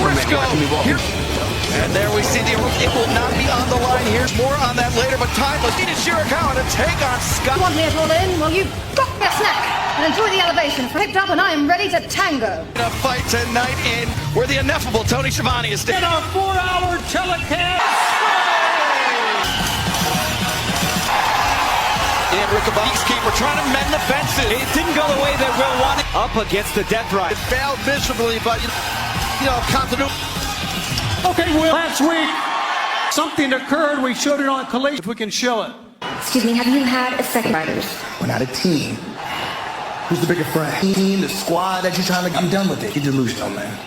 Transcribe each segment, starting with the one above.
Briscoe here. And there we see it will not be on the line here. More on that later, but timeless. Need Shirakawa to take on Scott. You want me at all in? Well, you've got me a snack. And enjoy the elevation. Picked up and I am ready to tango. A fight tonight in where the ineffable Tony Schiavone is in a 4-hour telecast. And Peacekeeper trying to mend the fences. It didn't go the way that Will wanted. Up against the Death Rider. It failed miserably, but continuity. Okay, Will. Last week, something occurred. We showed it on Collision. If we can show it. Excuse me, have you had a second riders? We're not a team. Who's the bigger friend? Team, the squad that you're trying to... I'm done with it. You're delusional, man.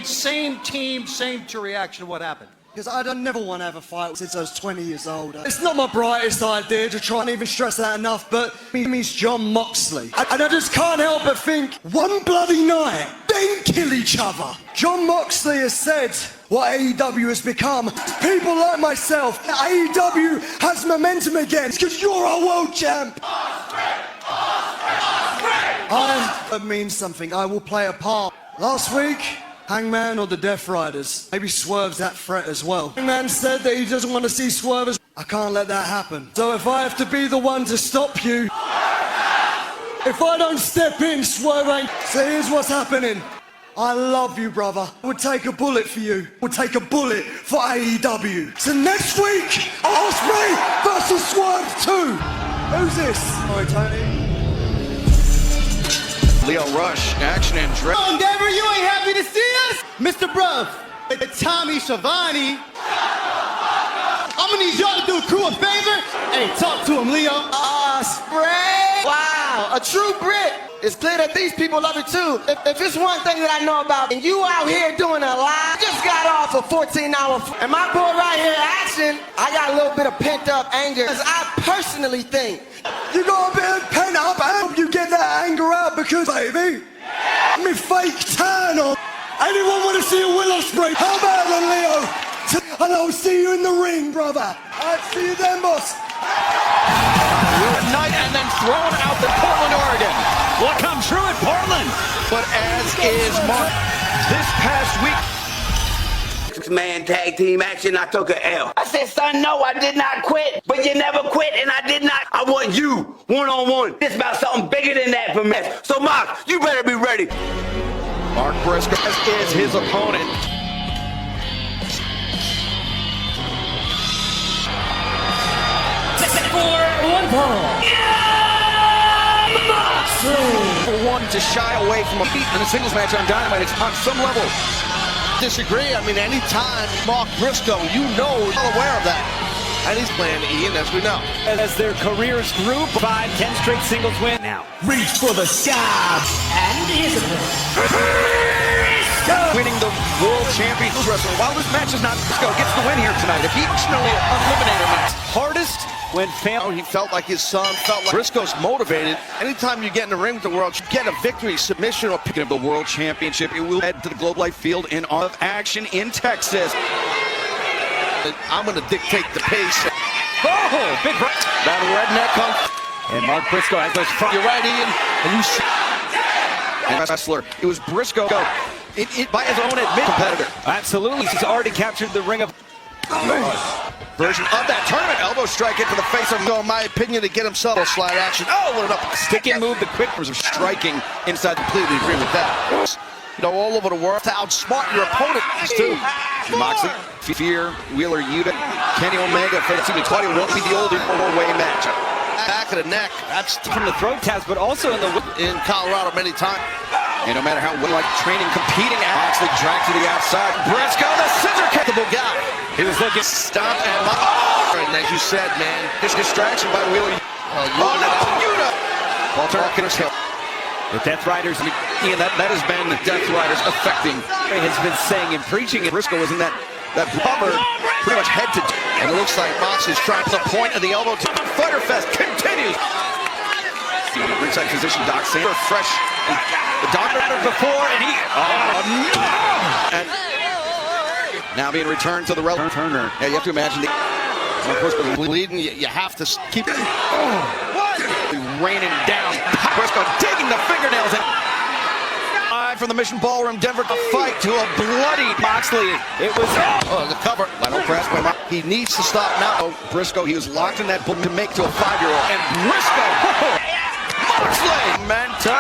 Same team, same reaction to what happened. Because I never want to have a fight since I was 20 years old. It's not my brightest idea to try and even stress that enough, but he's John Moxley. And I just can't help but think, one bloody night, they kill each other. John Moxley has said what AEW has become. People like myself, AEW has momentum again. It's because you're our world champ. That means something. I will play a part. Last week, Hangman or the Death Riders. Maybe Swerve's that threat as well. Hangman said that he doesn't want to see Swerve as... I can't let that happen. So if I have to be the one to stop you, if I don't step in, Swerve ain't... So here's what's happening. I love you, brother. I would take a bullet for you. I would take a bullet for AEW. So next week, Ospreay versus Swerve 2. Who's this? Sorry, Tony. Leo Rush, action and drip. Oh, Endeavor, you ain't happy to see us? Mr. Bruv, Tommy Schiavone. I'm gonna need y'all to do a crew a favor. Hey, talk to him, Leo. Spray! Wow, a true Brit. It's clear that these people love it too. If it's one thing that I know about, and you out here doing a live, just got off a 14-hour, and my boy right here, Action, I got a little bit of pent-up anger, because I personally think you got a bit of pent up. I hope you get that anger out because, baby, me fake tan on. Anyone want to see a Will Ospreay? How about it, Leo? And I'll see you in the ring, brother. I'll see you then, boss. Night and then thrown out to Portland, Oregon. What come true in Portland? But as is Mark, this past week. Man tag team action, I took a L. I said, son, no, I did not quit. But you never quit, and I did not. I want you, one-on-one. It's about something bigger than that for me. So, Mark, you better be ready. Mark Briscoe is his opponent. For one pearl. For one to shy away from a beat in a singles match on Dynamite, it's on some level. Disagree. I mean, anytime Mark Briscoe, you know, well aware of that. And he's playing Ian, as we know. As their careers grew, 5, 10 straight singles win. Now, reach for the sky. And winning the World Championship Wrestler. While this match is not Briscoe gets the win here tonight. If he actually eliminated him, hardest when he felt like his son, felt like Briscoe's motivated. Anytime you get in the ring with the world, you get a victory, submission, or picking up the World Championship. It will head to the Globe Life Field in of action in Texas. I'm going to dictate the pace. oh, big right. That redneck comes. And Mark Briscoe has those front. You're right, Ian. And you see. And wrestler. It was Briscoe by his own admit competitor. Absolutely. He's already captured the ring of version of that tournament. Elbow strike into the face of, in my opinion, to get himself a slide action. Oh, what an up stick and move. The quick of striking inside. Completely agree with that. All over the world to outsmart your opponent too. Moxley, Fear, Wheeler, Yuta, Kenny Omega, Claudio won't be the old four-way match. Back of the neck. That's from the throat tabs, but also in Colorado many times. And no matter how well like training, competing, Moxley dragged to the outside. Briscoe, the scissor capable guy. He was looking stomped and as you said, man, this distraction by Wheeler. Yuta. Walter Hawkins. The Death Riders, Ian, that has been the Death Riders affecting. Has been saying and preaching. And Briscoe was in that bummer, pretty much head to. And it looks like Moxley's trying to the point of the elbow. Fighter Fest continues. Ringside physician Doc Sander, fresh. And the doctor had it before, and he. Oh no! And now being returned to the rope. Turner. Yeah, you have to imagine the. Of course, bleeding. You have to keep it. Raining down. Briscoe digging the fingernails in. Live from the Mission Ballroom, Denver, a fight to a bloody Moxley. It was the cover. Lionel press by Moxley. He needs to stop now. Briscoe, he was locked in that book to make to a 5-year-old. And Briscoe, Moxley, momentum,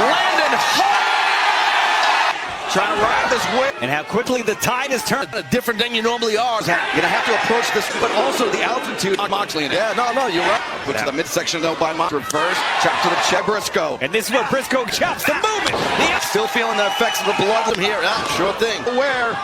Landon trying to ride this wave. And how quickly the tide has turned. Different than you normally are. You're going to have to approach this, but also the altitude on Moxley. Yeah, no, you're right. Put to the midsection, though, by Moxley. Reverse, chop to the check, Briscoe. And this is where Briscoe chops the movement. He's still feeling the effects of the blood from here. Sure thing. Where?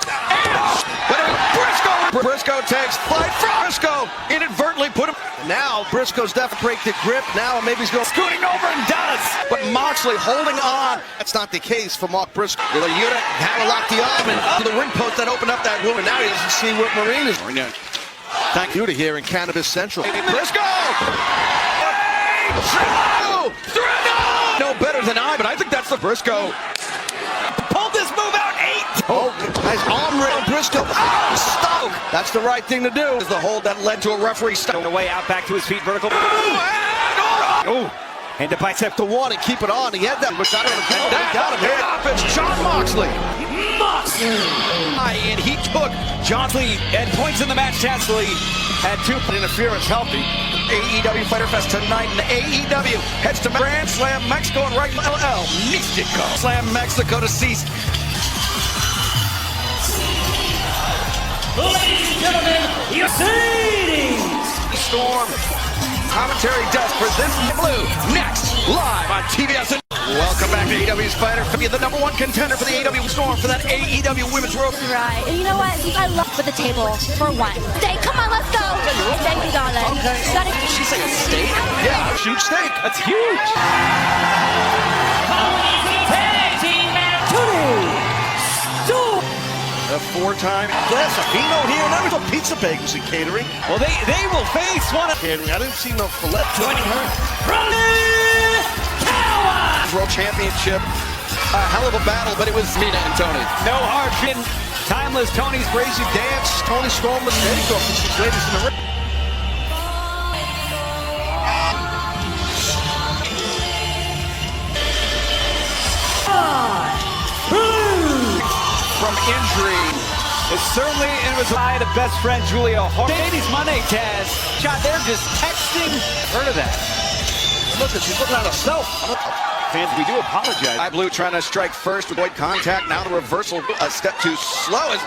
But Briscoe takes flight from Briscoe. Inadvertently put him. Now Briscoe's definitely break the grip. Now maybe he's going scooting over and does. But Moxley holding on. That's not the case for Mark Briscoe. With a unit, had to lock the arm and up to the ring post that opened up that wound. And now he doesn't see what Marine is. Thank you to here in Cannabis Central. Briscoe! No better than I, but I think that's the Briscoe. Pulled this move out 8. Nice arm rail, Briscoe. Stop. That's the right thing to do. Is the hold that led to a referee stop. The way out back to his feet, vertical. And the bicep to one and keep it on. He had that, but got him. Got him. It's John Moxley. And he took Moxley and points in the match. Moxley had 2 interference healthy. AEW Fighter Fest tonight. And AEW heads to Grand Slam Mexico and right LL Mexico. Slam Mexico to cease. Ladies and gentlemen, Mercedes Storm. Commentary desk for this blue. Next, live on TBS. Welcome back to AEW's Fighter. The #1 contender for the AEW Storm for that AEW Women's World. Right. And you know what? I love for the table for one. Stay, come on, let's go. Thank you, darling. Okay. Did she say a steak? Yeah, a shoot steak. That's huge. A 4-time Fino here, and that was a pizza bagels and catering. Well, they will face one of catering. I didn't see no fillet. Joining her, World Championship. A hell of a battle, but it was Mina and Tony. No hard feeling. Timeless Tony's crazy dance. Tony Storm was ready to go for she's latest in the ring. From injury. It certainly was by the best friend Julia Hart. Ladies Monday, Taz. Shot there just texting. Heard of that? Look, she's looking at herself. Fans, we do apologize. High Blue trying to strike first, avoid contact. Now the reversal, a step too slow.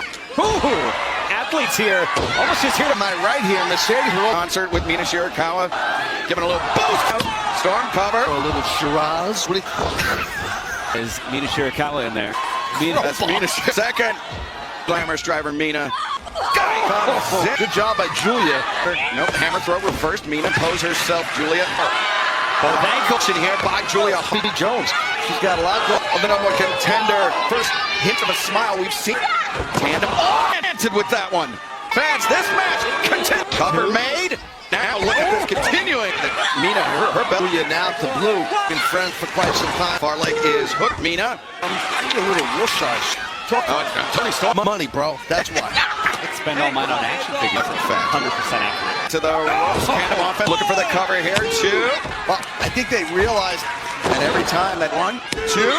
Athletes here, almost just here to my right here. Mercedes concert with Mina Shirakawa, giving a little boost. Storm cover. A little Shiraz. Is Mina Shirakawa in there? That's Mina. Second. Glamorous driver Mina. Good job by Julia. Nope, hammer throw reversed. Mina pose herself. Julia. Both ankles in here by Julia Jones. She's got a lot of the #1 contender. First hint of a smile we've seen. Tandem oriented with that one. Fans, this match continues. Cover made. Now look at this continuing. Mina, her Julia now to blue. Been friends for quite some time. Far leg is hooked. Mina. A little wush size. Tony Storm money, bro. That's why. Let's spend all mine on action figures. For a fact. 100% accurate. To the ropes. Tandem offense. Looking for the cover here. 2. Well, I think they realized that every time that 1, 2.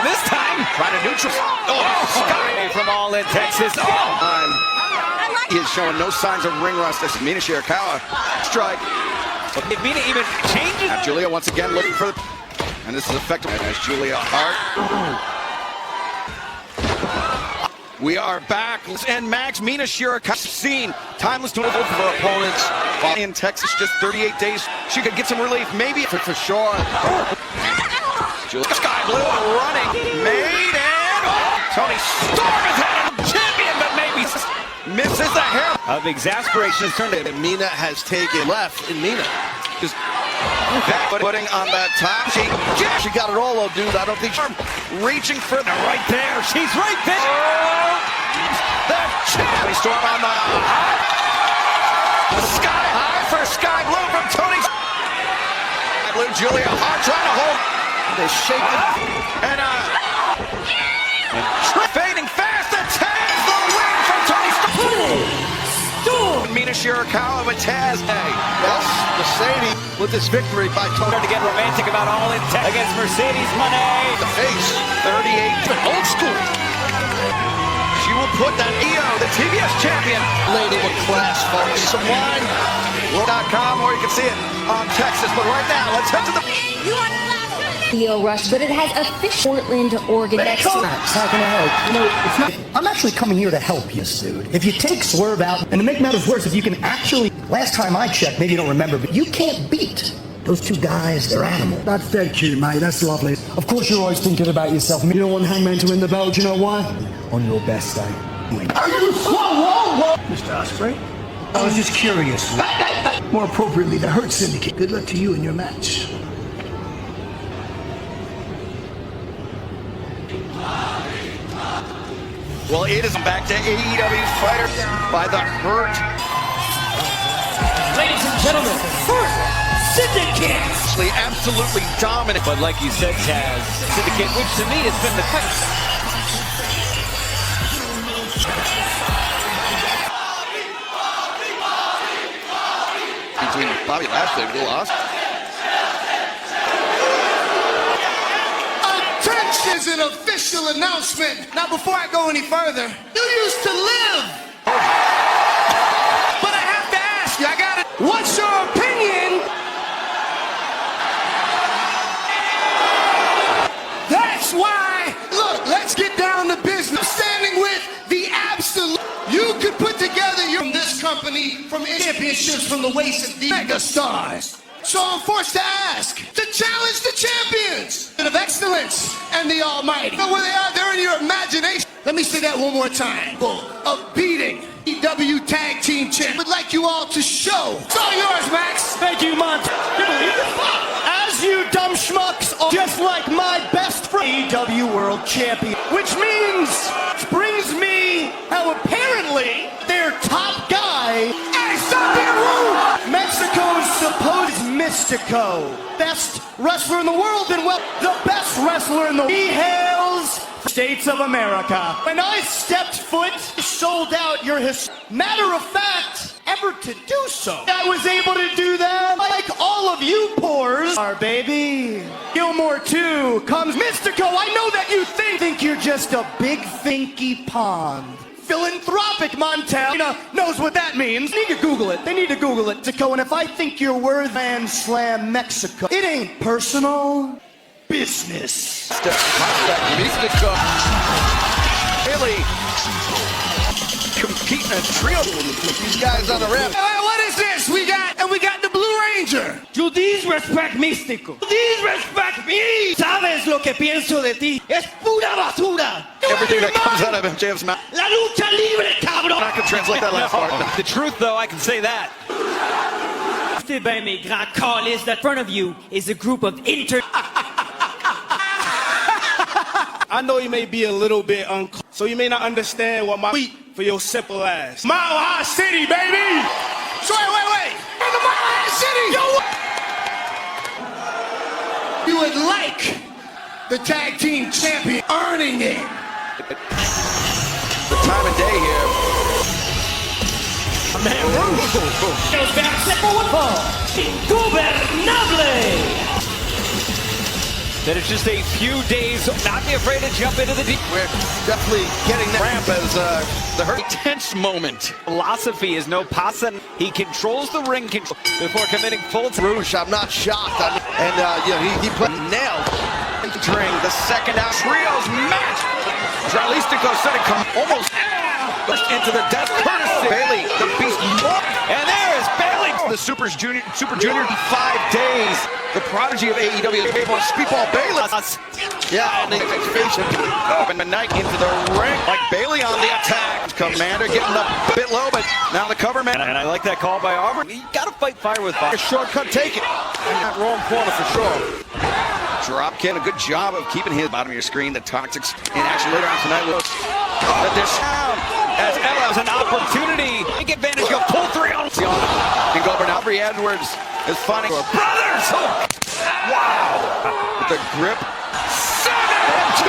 This time, trying to neutral. Sky from All In Texas. He is showing no signs of ring rust. This is Mina Shirakawa. Strike. But if Mina even changes. Now Julia once again looking for. And this is effective. As Julia Hart. We are back. And Max, Mina Shirakawa seen. Timeless to for her opponents. While in Texas, just 38 days. She could get some relief. Maybe for sure. Julia Sky Blue running. Made and Tony Storm is headed champion, but maybe misses the hair. Of exasperation has turned into Mina has taken left in Mina. Just putting on the top. She got it all, though, dude. I don't think she's reaching for the right there. She's right there. The champion Storm on the sky high for Sky Blue from Tony. Sky Blue, Julia Hart trying to hold. They shake it. And fading fast. The tag, the win from Tony Storm. Mina Shirakawa with Taz. Hey, that's Mercedes with this victory by Tony. To get romantic about all intent against Mercedes Moné. The face, 38, old school. She will put that EO, the TBS champion, lady with class, folks. Some wine, world.com, or you can see it on Texas. But right now, let's head to the... Leo Rush, but it has official Portland, Oregon. Next How can I help? You know, it's not. I'm actually coming here to help you, dude. If you take Swerve out, and to make matters worse, if you can actually, last time I checked, maybe you don't remember, but you can't beat those two guys. They're animal. That's dead cute, mate. That's lovely. Of course, you're always thinking about yourself. You don't want Hangman to win the belt. Do you know why? On your best day. Are you so wrong, Mr. Ospreay? I was just curious. More appropriately, the Hurt Syndicate. Good luck to you in your match. Well, it is back to AEW Fighter by the Hurt. Ladies and gentlemen, Hurt Syndicate. Absolutely dominant. But like you said, Taz, Syndicate, which to me has been the cut. Between Bobby Lashley and Will Ospreay. Attention is an official announcement. Now, before I go any further, you used to live. But I have to ask you, what's your opinion? That's why. Look, let's get down to business. Standing with the absolute. You could put together from this company, from championships from the waist of the mega stars. So I'm forced to ask, to challenge the champions of excellence and the almighty. Know where they are? They're in your imagination. Let me say that one more time. Of beating EW Tag Team Champ. Would like you all to show. It's all yours, Max. Thank you, Mont. As you dumb schmucks are just like my best friend, EW World Champion. Which brings me how apparently their top guy, hey, stop being rude! Mexico's supposed Mystico. Best wrestler in the world, and well, the best wrestler in the world. He hails States of America. When I stepped foot, sold out your matter of fact, ever to do so. I was able to do that like all of you poors are, baby. Gilmore 2 comes Mystico. I know that you think you're just a big thinky pond. Philanthropic Montana knows what that means. They need to Google it. They need to Google it. Mexico, and if I think you're worth Van Slam Mexico, it ain't personal. Business. Mystico. Really competing a trio with these guys on the ramp. What is this? We got the Blue Ranger. You disrespect Místico. You disrespect me. Sabes lo que pienso de ti. Es pura basura. Everything that comes out of MJF's mouth. La lucha libre, cabrón. I'm not going to translate that last part. The truth, though, I can say that. Mes grands calices, that in front of you is a group of I know you may be a little bit uncomfortable, so you may not understand what my tweet for your simple ass. Mile High City, baby! So wait. In the Mile High City! You would like the tag team champion earning it. The time of day here. Man, goes back Ingobernable. That it's just a few days, not be afraid to jump into the deep. We're definitely getting that ramp as the Hurt tense moment. Philosophy is no pasa. He controls the ring before committing full time. Rouge, I'm not shocked. He put nailed during the second out. Trios match. Dralistico said it come almost into the death courtesy. Bailey, the beast. And there is Bailey. The Super Junior 5 days. The prodigy of AEW is able to speedball Bailey. Yeah, and the fixation open the night into the ring. Like Bailey on the attack. Commander getting up a bit low, but now the cover man. And I like that call by Auburn. You gotta fight fire with fire. A shortcut, take it. In that wrong corner for sure. Dropkick, a good job of keeping his bottom of your screen. The Toxics in action later on tonight. But this sound as Ella has an opportunity. Take advantage of pull 3 on Ingobernable. Aubrey Edwards is finding brothers. Oh, wow. With the grip. 7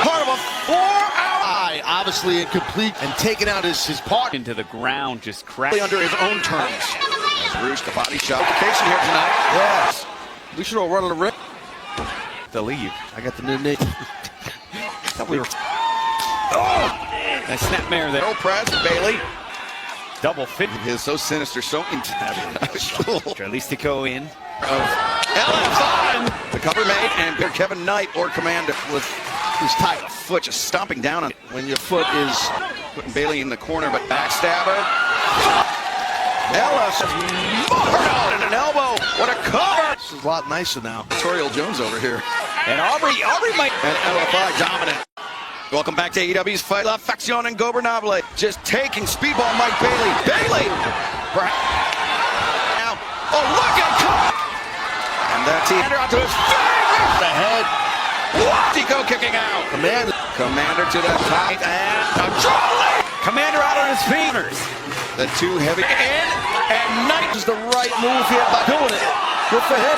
part of a 4-hour. Obviously incomplete and taken out his partner. Into the ground, just crash. Under his own terms. Rouge, the body shot. Occasion here tonight. Yes. We should all run on the ring. The lead. I got the new name. Thought we were. Oh! Nice snapmare there. No press, Bailey. Double fit. He is so sinister, so intense. Listico in. LF on. The cover made, and Kevin Knight or Commander with his tight foot just stomping down on it when your foot is putting Bailey in the corner, but backstabber. Ellis and an elbow. What a cover! This is a lot nicer now. Toriel Jones over here. And Aubrey might. And LFI dominant. Welcome back to AEW's Fight La Faction and Gobernable. Just taking speedball Mike Bailey. Bailey! Now, oh, look at him! And that's he. Out to his face! The head. Tico kicking out. Commander to the tight and a trolley! Commander out on his feet. The two heavy in, and Knight is the right move here by doing it. Good for him.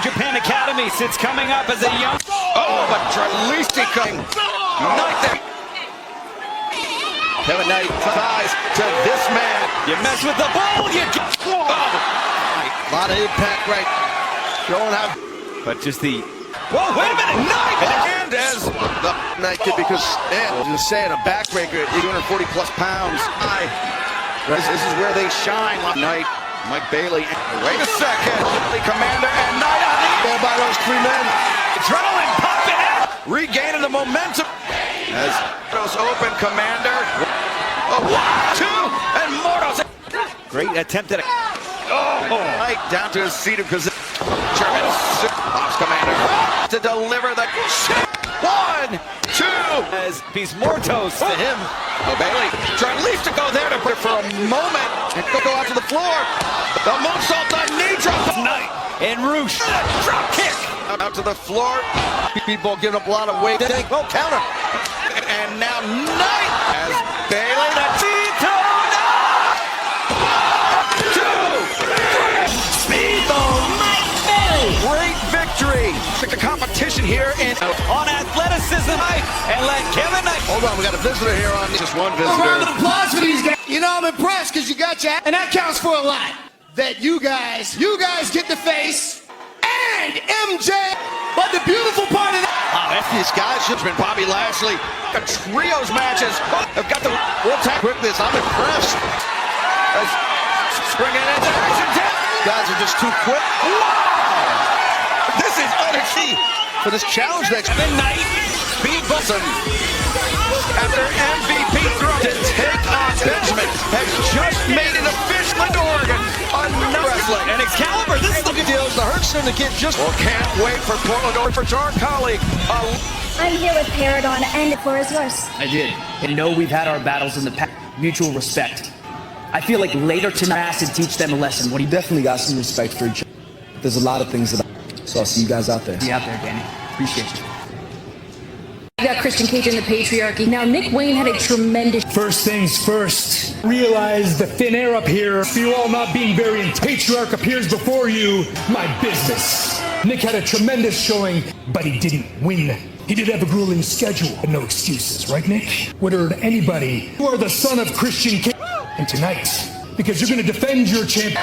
Japan Academy sits coming up as a young. Oh, but Listico. Knight there. Kevin Knight ties to this man. You mess with the ball, you get. Oh. A lot of impact right. Showing how. But just the. Whoa, wait a minute! Knight! And as the Knight kid, because, man, just saying, a backbreaker at 240 plus pounds. This is where they shine. Knight, Mike Bailey. Wait a second. The Commander and Knight on the there by those three men. Adrenaline pumping out. Regaining the momentum. As goes open, Commander. Oh, 1, 2, and Mortos. Great attempt at a. Knight down to his seat because German Ops Commander to deliver the 1, 2. As Beast Mortos to him. Oh, Bailey trying at least to go there to put it for a moment and go out to the floor. The moonsault, the knee drop. Knight and Rouge. Drop kick. Out to the floor. People giving up a lot of weight. Oh, counter. And now Knight as Bailey the Tito. 2, 3. Speedball Mike Bailey. Great victory. Took the competition here on athleticism and let Kevin Knight. Hold on, we got a visitor here on just one visitor. A round of applause for these guys. You know, I'm impressed because you got your, and that counts for a lot. That you guys get the face and MJ. But the beautiful part of that. These guys have been Bobby Lashley. The trios matches have got the world tag quickness. I'm impressed. As springing into action. Guys are just too quick. Wow! This is utter key for this challenge next. Kevin Knight, Speed Wilson. After MVP throw to take on Benjamin has just made it official in Oregon. Another wrestling. And Excalibur, this is the good deal. The Hurt Syndicate just can't wait for Portland or for our colleague. I'm here with Paradon, and the floor is yours. I did. And know we've had our battles in the past. Mutual respect. I feel like later tonight I have to teach them a lesson. What do you definitely got some respect for each other. There's a lot of things that so I'll see you guys out there. See you out there, Danny. Appreciate you. We got Christian Cage in the Patriarchy. Now, Nick Wayne had a tremendous... First things first, realize the thin air up here. For you all not being very in Patriarch appears before you, my business. Nick had a tremendous showing, but he didn't win. He did have a grueling schedule, but no excuses, right, Nick? Whether anybody, you are the son of Christian Cage. And tonight, because you're going to defend your champion.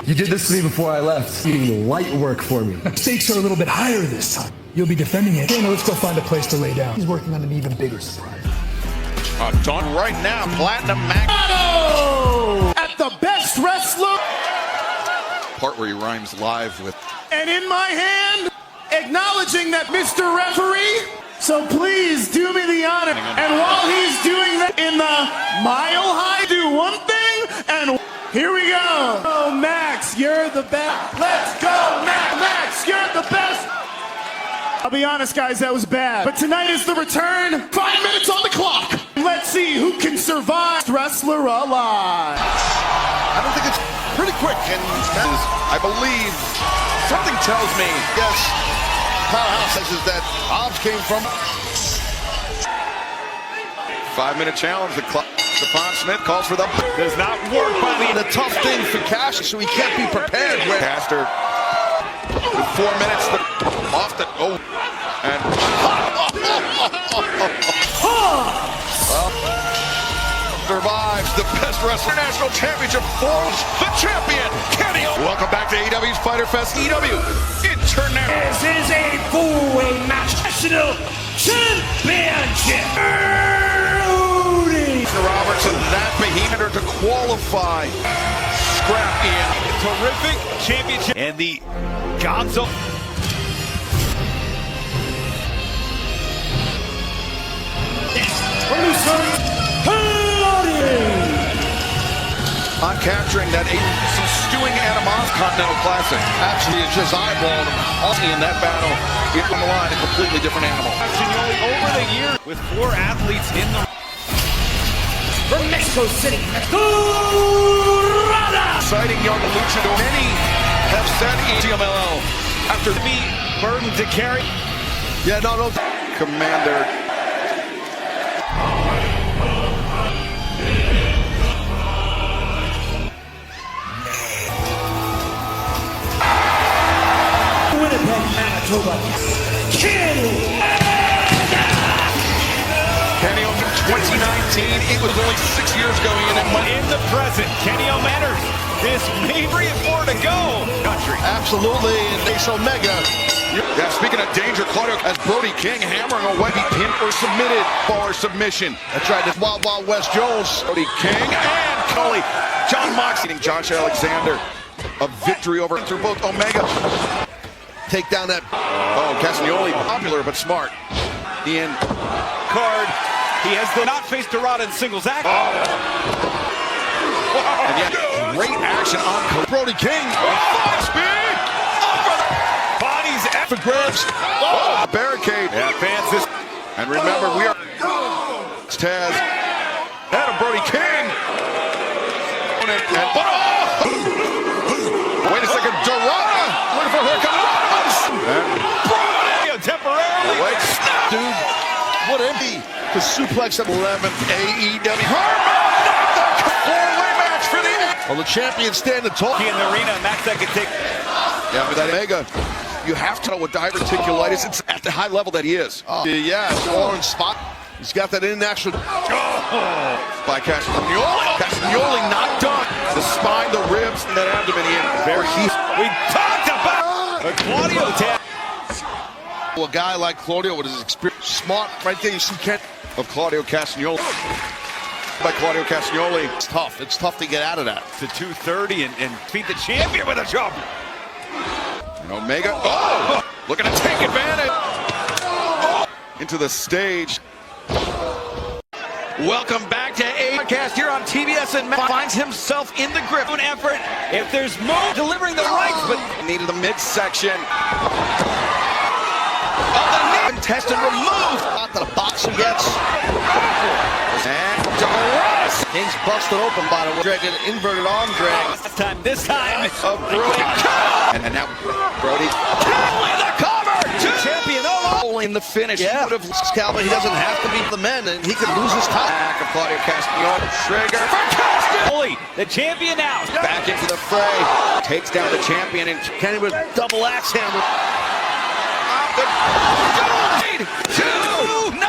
You did this to me before I left. You're doing light work for me. Stakes are a little bit higher this time. You'll be defending it. Okay, now let's go find a place to lay down. He's working on an even bigger surprise. Done right now, Platinum Mac. At the best wrestler. Part where he rhymes live with. And in my hand, acknowledging that Mr. Referee. So please do me the honor. And while he's doing that in the mile high, do one thing and. Here we go. Oh, Max, you're the best. Let's go, Max. Max, you're the best. I'll be honest, guys, that was bad. But tonight is the return. 5 minutes on the clock. Let's see who can survive Wrestler Alive. I don't think it's pretty quick. And I believe something tells me, yes, Powerhouse says that Hobbs came from. 5-minute challenge. The clock. Stephon Smith calls for the. Does not work by the tough thing for Cash, so he can't be prepared with. Caster with 4 minutes off the. Oh, and. Well, survives the best wrestler. Wrestling National Championship for the champion, Kenny Omega. Welcome back to AEW's Fighter Fest EW International. This is a four-way match. National Championship. Robertson, that behemoth to qualify. Scrap in. Terrific championship. And the Gonzo. On capturing that some stewing animosity Continental Classic. Actually, it's just eyeballing him. Only in that battle, it on the line, a completely different animal. Over the years, with 4 athletes in the from Mexico City, exciting young luchador. Many have said TMLL after the burden to carry. Yeah, no. Commander. Winnipeg, Manitoba, Kenny Omega 2019, it was only 6 years ago in the present. Kenny Omega, this may be for to go. Country. Absolutely, and Ace Omega. Yeah, speaking of danger, Claudio as Brody King hammering away, he pinned or submitted for submission. That's right, this Wild Wild West Jones. Brody King and Coley. John Moxley and Josh Alexander. A victory over through both Omega. Take down that. Oh, Castagnoli, popular but smart. Ian card. He has not faced Dorada in singles act. And yet, great action on Brody King. 5-speed. Bodies after grabs. Oh, barricade. Yeah, fans this. And remember, we are Taz and a Brody King. Wait a second, Dorada. Looking for her coming. Temporarily. Wait, dude, what empty to suplex at 11th AEW. Four-way match for the. Well, the champion standing tall in the arena. Max that can take. Yeah, but that Omega, you have to know with diverticulitis. It's at the high level that he is. Yeah, orange spot. He's got that international. By Castagnoli. Castagnoli not done. The spine, the ribs, and that abdomen. We talked about Claudio. A guy like Claudio with his experience, smart, right there you see Kent of Claudio Castagnoli. By Claudio Castagnoli, it's tough. It's tough to get out of that. To 230 and beat the champion with a jump. And Omega, looking to take advantage. Into the stage. Welcome back to A-Cast here on TBS, and Matt finds himself in the grip. An effort, if there's more, delivering the rights, but needed the midsection. Contestant removed. Not that a boxer gets. And King's busted open by the way. Drag an inverted arm drag. This time of Brody. And now Brody. The cover. Champion only in the finish. Yeah. He would have Calvin. He doesn't have to beat the men, and he could lose his time. Back of Claudio Castagnoli. Trigger for Castagnoli. The champion now. Back into the fray. Takes down the champion, and Kenny with double axe hammer.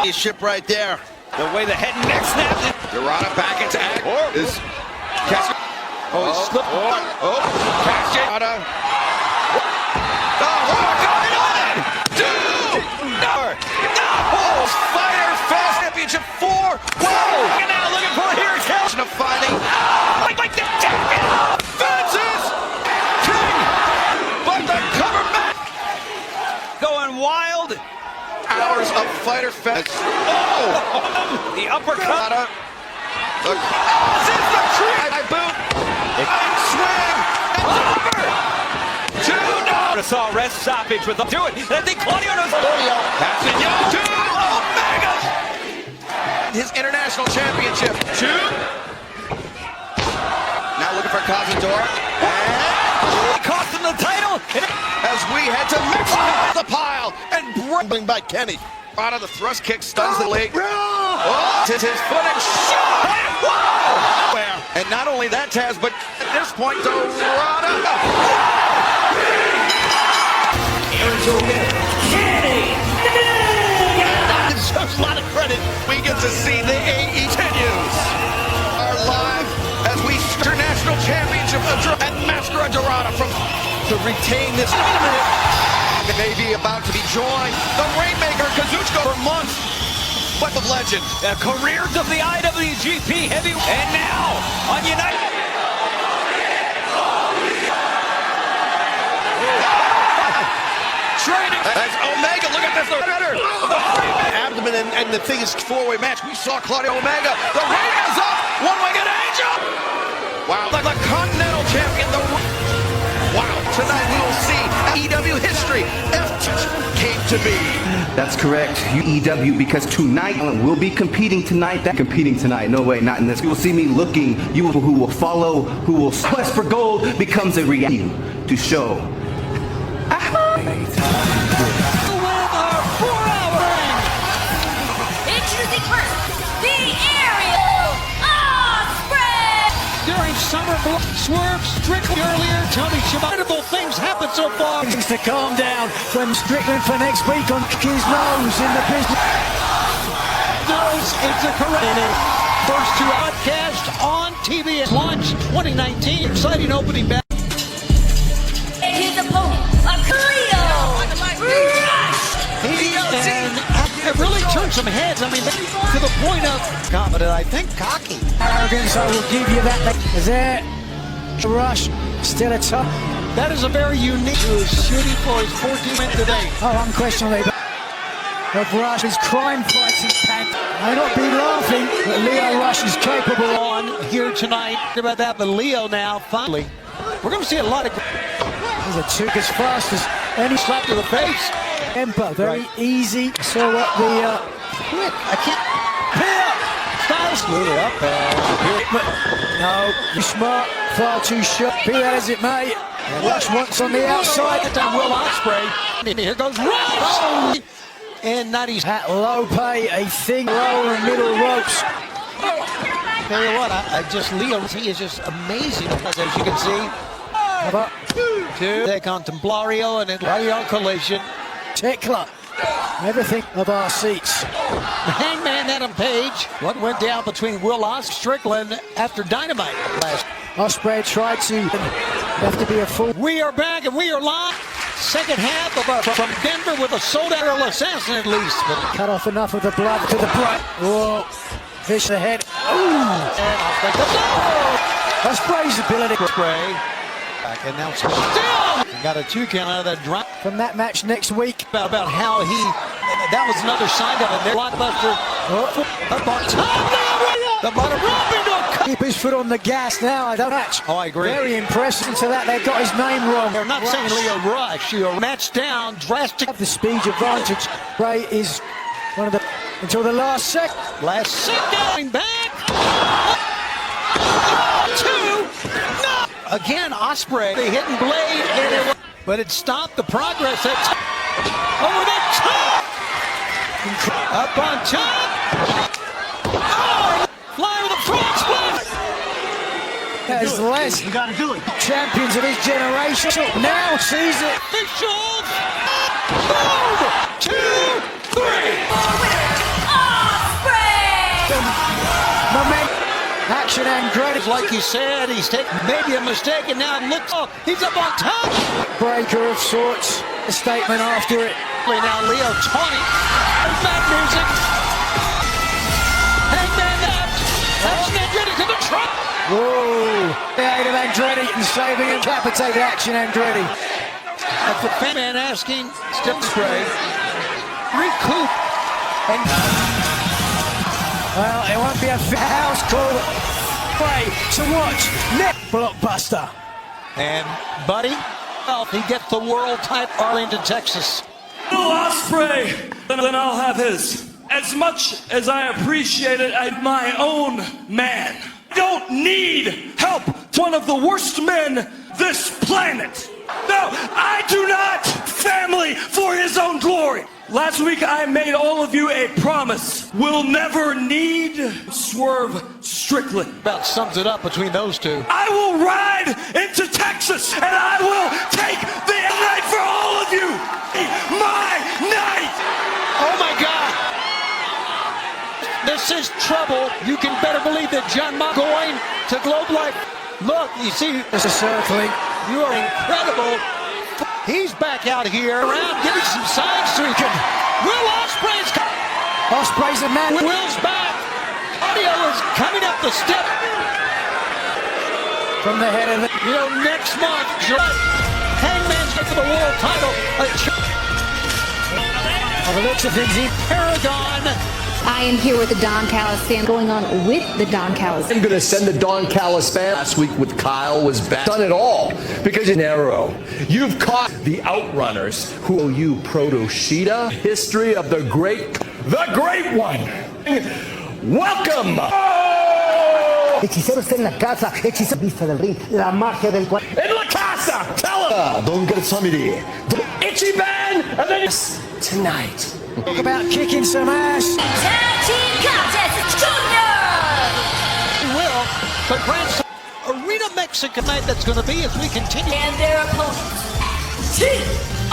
His ship right there. The way the head and neck snapped it. Dorada back into act. He slipped. Castigata. What's going on? Fighter Fest Championship 4. Whoa! And now looking for here. Of fighting. Like the champion. Fences. King. But the cover back. Going wild. Hours of Fighter Fest. The uppercut. The try boot. Swing. Over. Saw rest stoppage with the do it. I think Claudio knows. Passing young to Omega. His international championship. 2. Now looking for Cazador. And cost him the title. As we head to Mexico, the pile and bring by Kenny. Out of the thrust kick stuns the leg. His foot and shot. And not only that, Taz, but at this point, Dorada. Kenny. That deserves a lot of credit. We get to see the AE continues. Our live as we to retain this. Wait a minute. May be about to be joined. The Rainmaker, Kazuchika for months. What the legend. Careers of the IWGP Heavy. And now on United. Training. As Omega, look at this. Abdomen and the thing is four-way match. We saw Claudio Omega. The ring is up. One-winged angel. Wow. Like the Continental Champion. Wow. Tonight we will see EW history. Came to be. That's correct. EW, because tonight we'll be competing tonight. No way, not in this. You will see me looking. You who will follow, who will quest for gold becomes a reality to show. Introducing first, the Aerial Osprey! During Summer Swerve Strickland earlier, Tony Incredible things happen so far. Things to calm down from Strickland for next week on his nose in the business. Nose is the correct. First two podcasts on TV at launch 2019. Exciting opening back. And his opponent, Cleo Rush! And it really turned some heads. I mean, to the point of confident, I think, cocky. Arrogance, I will give you that. Is there Rush still a top? That is a very unique. He was shooting for his 14th win today. Oh, unquestionably. But Rush is crime fighting pant. May not be laughing, but Leo Rush is capable on here tonight. About that, but Leo now finally. We're going to see a lot of. He's a chick as fast as any slap to the face. Emperor, very easy. So what the quick. I can't. Here. Styles blew it up. No, you're smart. Far too short. Be that as it may. Rush once on the outside. That Will Ospreay. And here goes Rush. Oh. And 90s at low pay, a thing lower and middle ropes. Tell you what, I just Leo, he is just amazing as you can see. Two. Take on Templario and then Lario collision. Tickler. Everything of our seats. Hangman Adam Page. What went down between Will Strickland after Dynamite last? Ospreay tried to. Have to be a fool. We are back and we are live. Second half of from Denver with a sold-out assassin at least. But cut off enough of the blood to the blood. Whoa. Fish the head. Ooh. Ospreay's ability. Ospreay. Back and now still. Got a 2 count out of that drop. From that match next week. About how he. That was another sign of it. Their blockbuster. Up on top. The bottom rope into a. Keep his foot on the gas now. I don't match. Oh, I agree. Very impressive. To that, they got his name wrong. They're not saying Leo Rush. You're matched down, drastic. The speed advantage. Ray is one of the until the last second. Last second going back. 2. No. Again, Ospreay. The hidden blade, but it stopped the progress. Over the top. Up on top. Oh, fly with a frog split. As less you gotta do it. Champions of his generation now sees it. Official. Boom. 2, 3. Ospreay. Action and credit. Like you said, he's taking maybe a mistake, and now it looks. Oh, he's up on top. Breaker of sorts. A statement after it. Now Leo taunting. Bad music. Hangman left. Action Andretti to the truck. Whoa. The aid of Andretti and saving and decapitated Action Andretti. That's the fan asking. Step spray. Recoup. And well, it won't be a house call. Play to watch. Net blockbuster. And Buddy, well, he gets the world title. Arlington, Texas. No Ospreay, then I'll have his. As much as I appreciate it, I'm my own man. I don't need help to one of the worst men this planet. No, I do not family for his own glory. Last week I made all of you a promise. We'll never need Swerve Strickland. About sums it up between those two. I will ride into Texas and I will take the night for all of you. My night. Oh my God. This is trouble. You can better believe that John going to Globe Life. Look, you see, there's a circling. You are incredible. He's back out here, around, giving some signs to him. Will Ospreay's a man. Will's back. Audio is coming up the step. From the head of it. You know, next month, Hangman's for the world title. By the looks of things, Paragon. I am here with the Don Callis fan, going on with the Don Callis. I'm going to send the Don Callis fan. Last week with Kyle was bad. Done it all because you're narrow. You've caught the Outrunners. Who owe you Proto Sheeta? History of the great one. Welcome. Hechicero está en la casa. Hechicero vista del ring. La magia del cual. In la casa. Tell him. Don't get somebody. Itchy man. And then Tonight. talk about kicking some ass. Tag team contest, Junior! Will, but Grant's Arena Mexican night that's going to be as we continue. And their opponents, TR!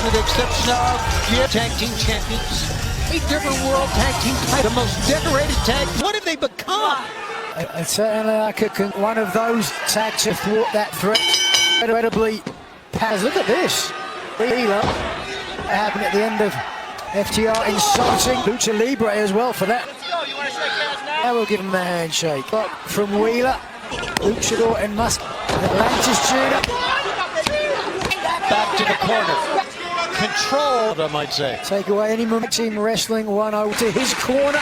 With the exception of tag team champions, 8 different world tag team titles, the most decorated tag. What have they become? Certainly like one of those tags to thwart that threat. Incredibly pass. Look at this. Wheeler happened at the end of FTR insulting Lucha Libre as well for that. Now we'll give him the handshake. But from Wheeler, Luchador and Musk, Atlantis Jr. Back to the corner. Control, I might say. Take away any team wrestling 1-0 to his corner.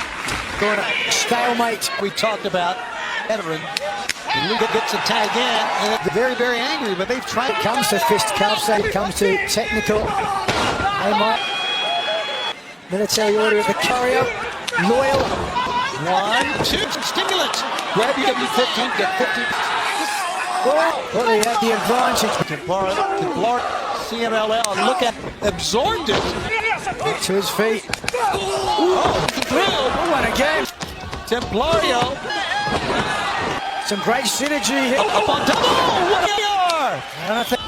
Going to stalemate. We talked about veteran. Luca gets a tag in, and they're very, very angry, but they've tried. It comes to fisticuffs, it comes to technical. They might. Military order of the courier. Loyal. 1, 2, stimulants. Grab your W15, get 50. Well, they had the advantage. Templar, CMLL, and look at absorbed it. Back to his feet. Through. What again? Templario. Some great synergy here. Up on top. Oh, what they are! And I think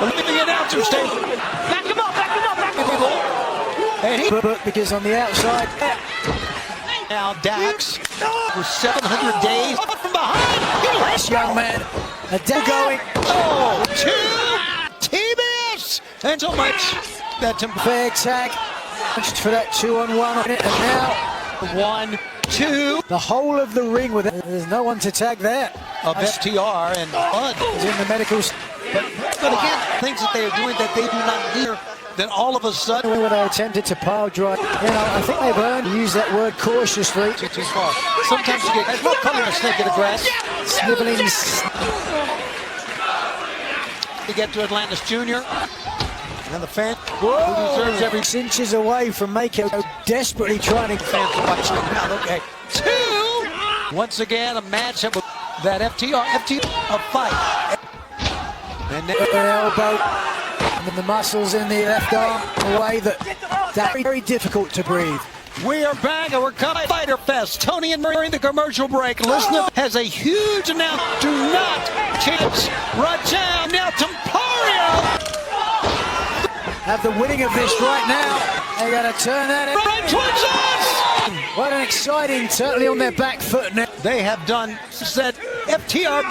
Look at the announcer station. Back him up, back him up, back him up! And he, but because on the outside. now Dax for 700 days from behind. This young man, a day going. Oh, 2 TBS, and so much that Fair tag. For that 2-on-1 and now 1, 2 the whole of the ring with it. There's no one to tag there. of FTR and Bud is in the medicals. But again, things that they are doing that they do not hear. Then all of a sudden, when they attempted to pile drive, I think they've learned to use that word cautiously. Too far. Sometimes you get there's no color in a snake in the grass. Sniveling. To get to Atlantis Jr. And the fan Who deserves every 6 inches away from Mako, desperately trying to fans to watch it now. Okay, 2. Once again, a matchup with that FTR a fight. And then an elbow, and then the muscles in the left arm, a way that's very difficult to breathe. We are back and we're coming Fighter Fest. Tony and Murray in the commercial break. Listen, has a huge announcement. Do not chance Rajam. Now Templario. Have the winning of this right now. They got to turn that in. Right towards us. What an exciting, certainly on their back foot now. They have done said FTR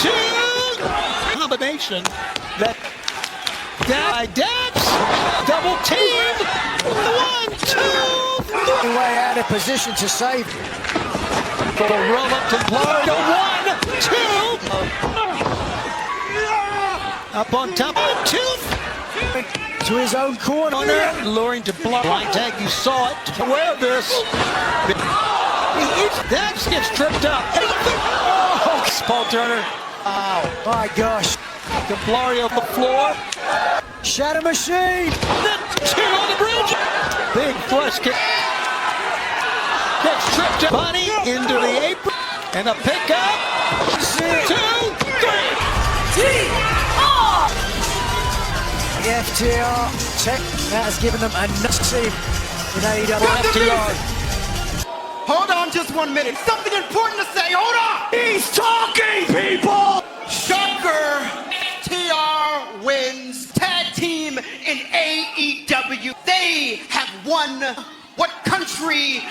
2 combination that Dax double team 1, 2 way out of position to save. For a roll up to Florida 1, 2 up on top 2 to his own corner, luring to block. Line tag, you saw it. Aware of this. Dax gets tripped up. Oh, Paul Turner. Wow. My gosh. Templario the floor. Shatter Machine. Then 2 on the bridge. Big thrust kick. Gets tripped up. Bunny into the apron. And a pickup. 2, 3. The FTR tech that has given them enough team in AEW. FTR. Hold on just 1 minute. Something important to say. Hold on. He's talking, people. Shocker. TR wins tag team in AEW. They have won. What country?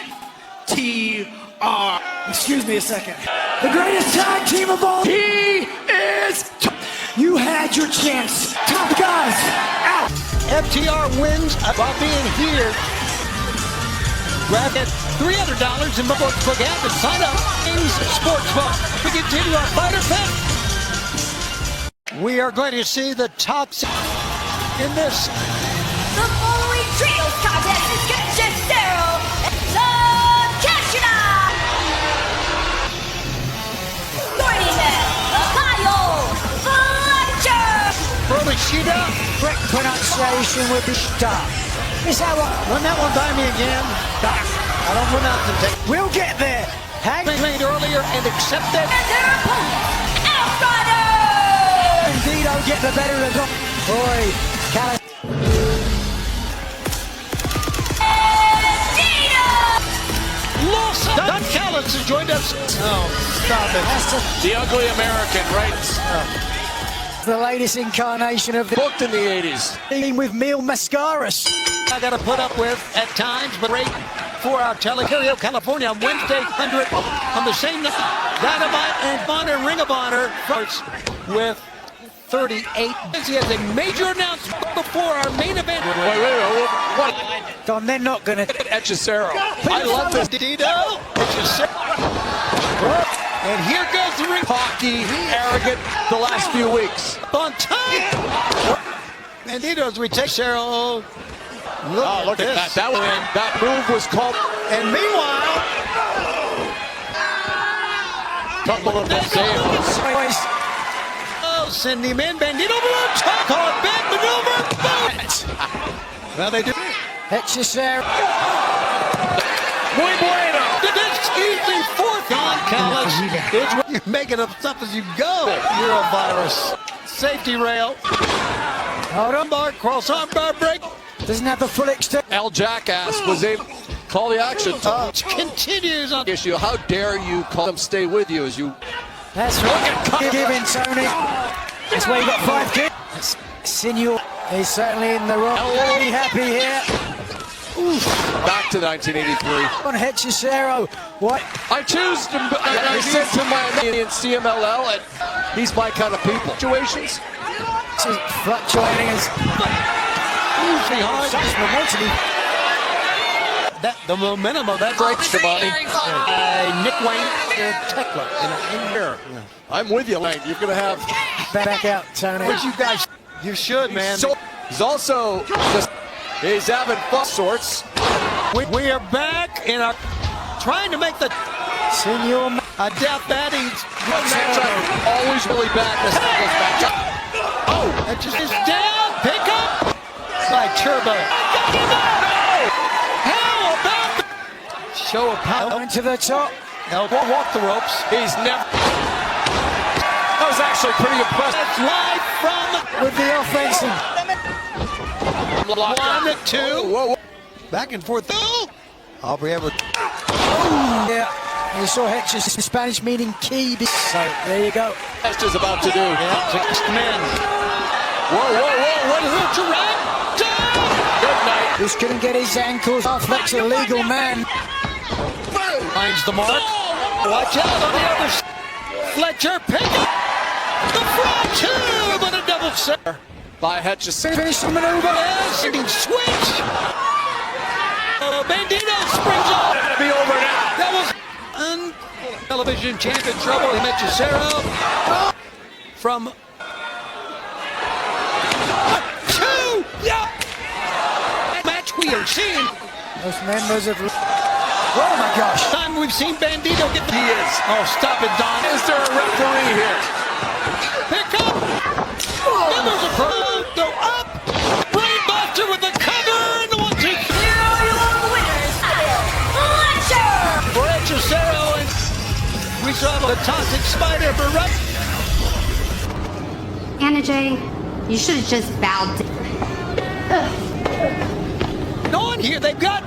TR. Excuse me a second. The greatest tag team of all. He is You had your chance. Top guys, out. FTR wins by being here. Grab that $300 in the Sportsbook app and sign up. Sportsbook. We continue our Fighter Fest. We are going to see the top in this. The following trios contest is Cesaro and Takeshita. Joining them, Kyle Fletcher. Kushida. Correct pronunciation with the star. Is that what? Run that one by me again. I don't pronounce it. We'll get there. Hangman made earlier and accepted. And their opponent, Outrider. Indeed, I'll get the better of them. Boy, Callis. Don Callis has joined us. Oh, stop it. The ugly American, right? The latest incarnation of the Booked in the 80s. team with Meal Mascaras. I got to put up with at times, but great 4-hour Telecario, California on Wednesday, 100 on the same night. Dynamite and Honor Ring of Honor starts with 38. He has a major announcement before our main event. What? Don, they're not going to. Cesaro. I love this. Dino. And here goes the ring. Cocky, arrogant, the last few weeks. On time. And Dino's we take Cesaro. Look at that. That move was called. And meanwhile, couple of mistakes. Oh, send him in. Bandito below top. Call it back maneuver. Well, they do. Cesaro. Muy bueno. This easy fourth on Callis. You're making up stuff as you go. You're a virus. Safety rail. Hold on. Bar, cross arm bar break. Doesn't have the full extent. El Jackass was able to call the action. Continues on Issue. How dare you call them stay with you as you. That's right. Giving Tony. That's why you got 5 kids. Sinew is certainly in the wrong. Really happy here. Oof. Back to 1983. On Cesaro. What? I choose to. I said to my in CMLL, and he's my kind of people. Situations. Fluctuating as. usually hard. The momentum of that breaks the body. Nick Wayne and Tekla in here. I'm with you, Lane. You're going to have. Back out, Tony. Which you guys, you should, man. He's also just. He's having fun sorts. We are back and are trying to make the. Senior. I doubt that he's. Always really bad. This matchup. Oh, that just is down. Pick up by Turbo. How about the show of power? Going to the top. Elbow walk the ropes. He's never. That was actually pretty impressive. That's live from with the offensive. 1, 2. Whoa. Back and forth. Oh, Aubrey ever. Oh, yeah. You saw Hetch's Spanish meaning key. So there you go. That's just about to do. Yeah, 6 men. Whoa. What is it? Good night. This couldn't get his ankles off. That's a legal man. Finds the mark. Watch out on the other side. Fletcher pick up the front 2, but a double center. By Hetch's. Finish the maneuver. Yes, and he switch. Bandito springs up. That'll be over now. That was television champion trouble. He met Cesaro from 2. Yeah. Match we are seeing. Most members of. Oh my gosh. Time we've seen Bandito get. He is. Oh, stop it, Don. Is there a referee here? Pick up. Then there's a pro. Go up. Brainbuster with the cover and the 1-2. Here are your winners, Fletcher. For Cesaro, and we saw the toxic spider for Russ. Anna Jay, you should have just bowed. On here, they've got.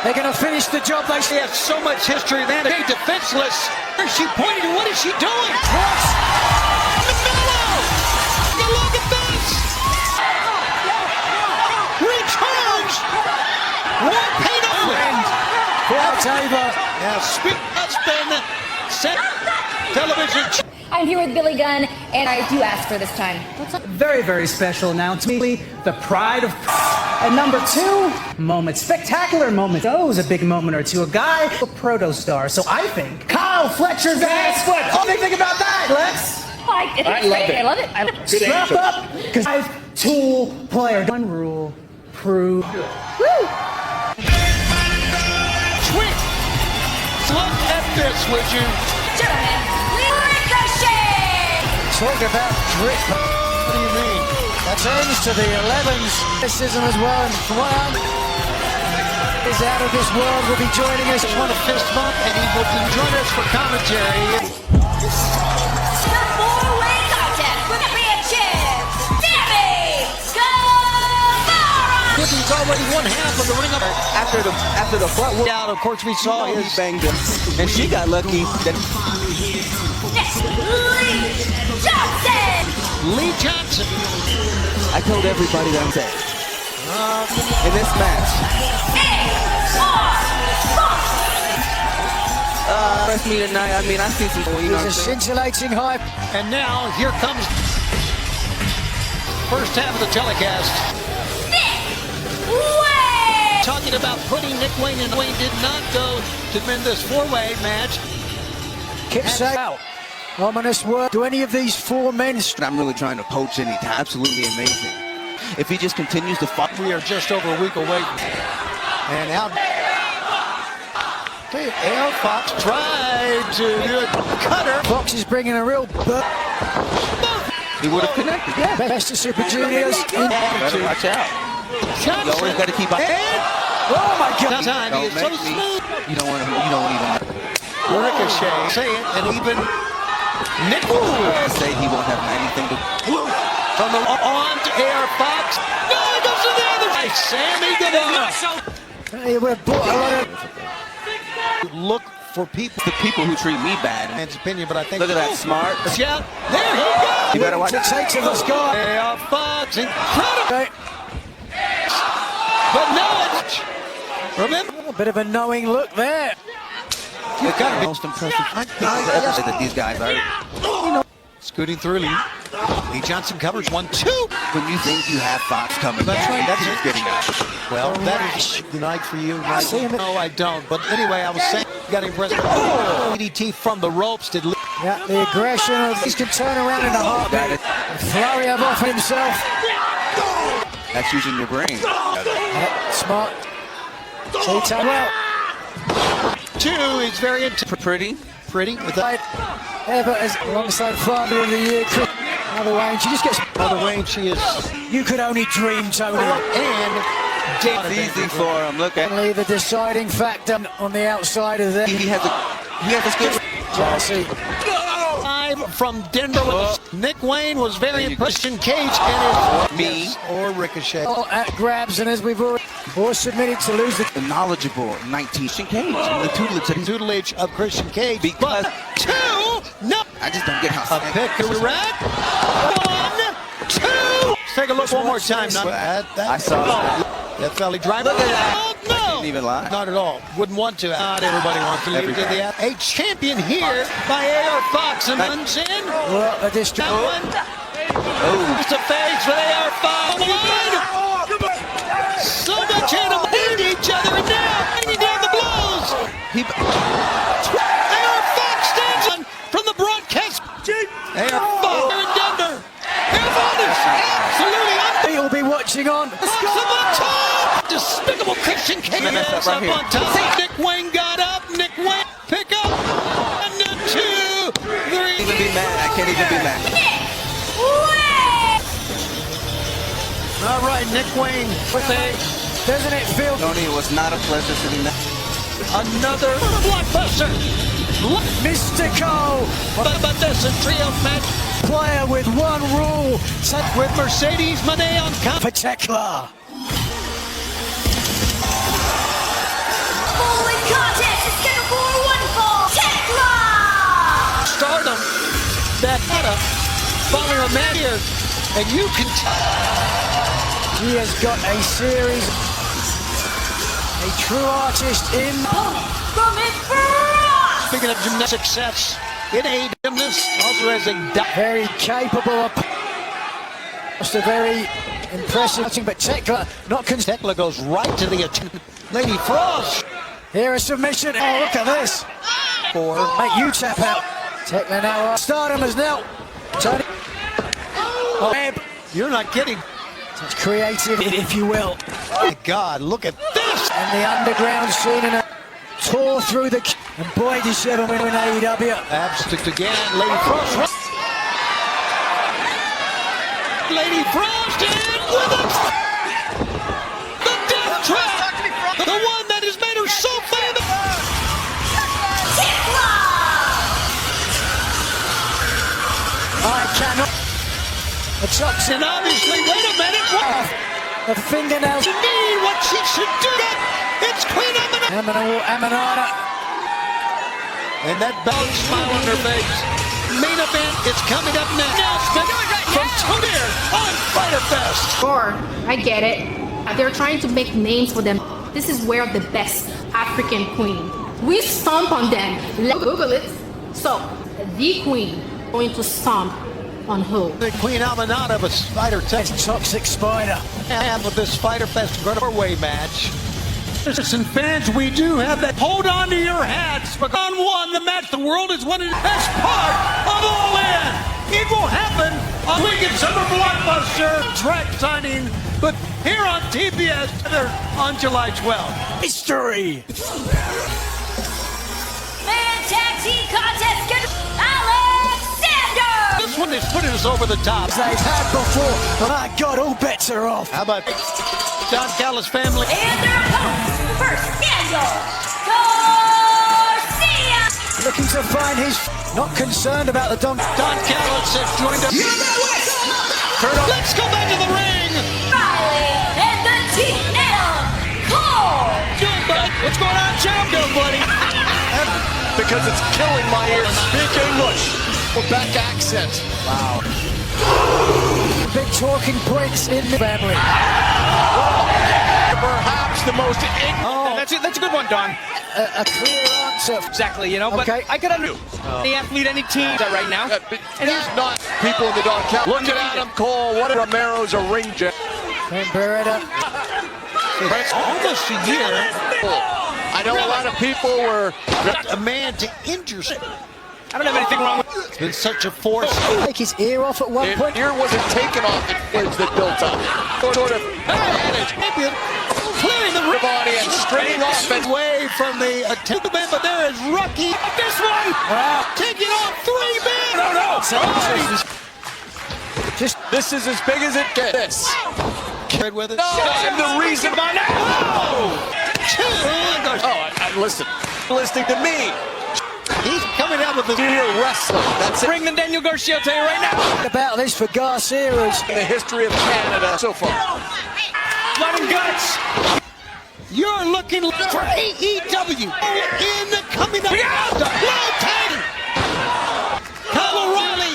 They're going to finish the job. They have so much history. They're defenseless. Where's she pointing? What is she doing? Look at this! Recharge! War paint on! Tabor. Yeah, that's been set television. I'm here with Billy Gunn, and I do ask for this time. Very, very special announcement. The pride of... And number 2, moment. Spectacular moment. Oh, it was a big moment or two. A guy, a proto-star. So I think Kyle Fletcher's ass. What do you think about that, Lex? I love it. I love it. Strap up, because I'm tool player. One rule, prove. Woo! Sweet. Look at this, would you? Gentlemen, Ricochet! Talk about drip. What do you mean? That turns to the 11s. Criticism as well. And one is out of this world. Will be joining us. Want a fist bump, and he will join us for commentary. The four-way contest with the champ, Sammy Guevara! He's already one half of the ring. After the butt Out, of course, we saw he his banged him, and she got lucky that Next, Lee Johnson! Lee Johnson. I told everybody that I'm saying. In this match. Press me tonight. I mean, I see some. You know There's a scintillating hype. And now, here comes first half of the telecast. Talking about putting Nick Wayne in. Wayne did not go to win this 4-way match. Kip Sack out. Ominous work. Do any of these 4 men? I'm really trying to poach in. He's absolutely amazing. If he just continues to fight. We are just over a week away. And out. Air Fox tried to do a cutter. Fox is bringing a real He would have connected. Yeah. Best of Super Juniors. Better watch out. You always got to keep. Oh my God! He is so smooth. You don't want to. You don't even. Ricochet. Say it, and even Nick say he won't have anything to. From the on to Air Fox. No, he goes to the other side. Sammy Guevara. Hey, we're bought a lot of. Look for people. The people who treat me bad. Man's opinion, but I think. Look at that smart. Yeah, there he goes. You better watch. Takes him, let's go. Air Fox, incredible. But no, it's remember A bit of a knowing look there. It's got to be most impressive. I that these guys are. Scooting through Lee Johnson covers 1-2. When you think you have Fox coming, That's right. That's just getting out. Well, that is the night for you. No, I don't. But anyway, I was saying, got impressed. Oh, DDT from the ropes. Did Lee. Yeah, the aggression of these can turn around in a heartbeat. Flurry of off himself. That's using your brain. Smart. Well. 2 is very pretty with that. Ever as alongside Father of the Year, Mother Wayne. She just gets Mother Wayne. She is. You could only dream, Tony. And it's easy for him. Look at. Only the deciding factor on the outside of there. He has a good. Chelsea. From Denver. Nick Wayne was very impressed in cage and me or Ricochet. At grabs, and as we've already submitted to lose the knowledgeable 19 Cage and the tutelage of Christian Cage. Because 2, no, I just don't get how. A pick-a-rat. 1, 2. Let's take a look one more time. I saw that belly driver. Look at that. Oh, no. Didn't even lie. Not at all. Wouldn't want to. Not everybody wants to leave it to the out. A champion here by AR Fox and runs in. Well, a district. It's a face with AR Fox. So much animal hit each other, and now bringing down the blows. AR Fox stands on from the broadcast. AR Fox in Denver. AR Fox is absolutely up. He'll be watching on. Fox up on top. Despicable Christian Cage up on top. Nick Wayne got up. Nick Wayne pick up. 1, 2, 3. Even be mad. I can't even be mad. All right, Nick Wayne with a. Doesn't it feel? Tony, it was not a pleasure sitting there. Another blockbuster. Mystico. But this is trio match. Player with one rule. With Mercedes Moné on count. For Tekla. Holy contest is scheduled for one fall. Tekla! Stardom. That had a following a man here. And you can He has got a series. A true artist in. From it. Speaking of gymnastic success, in gymnast, also has a very capable of. Just a very impressive, but Tekla not Tekla goes right to the attempt. Lady Frost. Here a submission. Oh, look at this. Make you tap out. Tekla now. Stardom is now. Tony. Oh, you're not kidding. It's creative, if you will. Oh my God, look at this. And the underground scene and a tore through the. And boy, did she ever win in AEW. Absticked again. Lady Frost. Lady Frost in with it. The death trap. The one that has made her so famous. I cannot. The chops. And obviously, wait a minute. What? The fingernails. To me, what she should do. It's Queen Aminata. And that belt smile on her face. Main event is coming up next. Announcement from Tonier on Fighter Fest. Sure, I get it. They're trying to make names for them. This is where the best African queen. We stomp on them. Let's Google it. So, the queen going to stomp on who? The Queen Aminata of a Spider Fest. Toxic Spider. And with this Fighter Fest four-way match. Listen, fans, we do have that. Hold on to your hats. Because on one, the match the world is winning as part of All In. It will happen on Weekend Summer Blockbuster track signing, but here on TBS on July 12th. History. Man tag team contest, Alexander. This one is putting us over the top. They've had before, but my God, all bets are off. How about Don Callis family? And their opponents, first, Daniel Garcia. Looking to find his, not concerned about the Don Callis has joined us. Let's go back to the ring. Riley and the TM Cole. What's going on, champ? Go, buddy. Because it's killing my ears. Speak English. Quebec accent. Wow. Big talking points in the family. Perhaps the most That's a good one, Don. A clear answer. Exactly, you know, but okay. I could understand the athlete, any team right now. And he's not people in the Don Callis. Look at Adam Cole. What Romero's a ring jack. And Beretta. It's almost a year. I know a lot of people were a man to injure. I don't have anything wrong with it. It's been such a force. Take his ear off at one point. Ear wasn't taken off. It was that built up. Sort of advantage. Clearing the body and straining off and away from the attempt, but there is Rocky. This one. Taking on 3 men. No. Just this is as big as it gets. Carried with it. No, and the reason about now. Listen. Listening to me. He's coming out with the wrestling. That's it. Bring the Daniel Garcia, I'll tell you right now. About this for Garcia is in the history of Canada so far. Blood and guts. You're looking for AEW in the coming up. Kyle O'Reilly. Kyle O'Reilly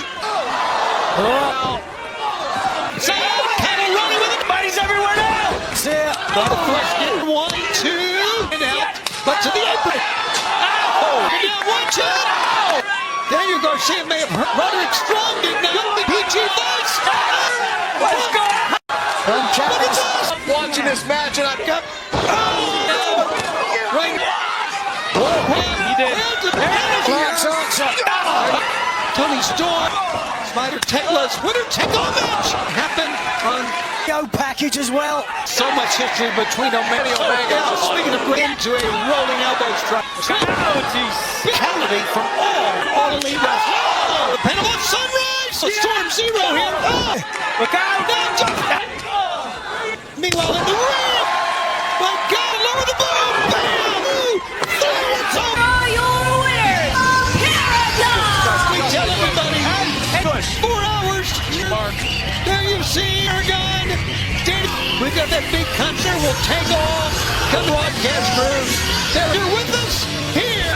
with it. Bodies everywhere now. The 1, 2, and out, but to the apron. And now 1, 2. Daniel Garcia may have hurt Roderick Strong did not. PG voice. Let's go. I'm watching this match and I've got. Right. He did. Tony Storm. Spider Tekla's winner take-all match happened on package as well. So much history between Omega. Speaking of great, into a rolling elbow strike. Brutality from all elite wrestlers. The Panama Sunrise. Storm Zero here. Look out. Meanwhile in the ring. My God, lower the boom. Bam. It's over. Your winners, Paragon. We tell everybody. 4 hours. Mark. There you see our gun. We've got that big concert. We'll take off. Come broadcast crew. They're with us here.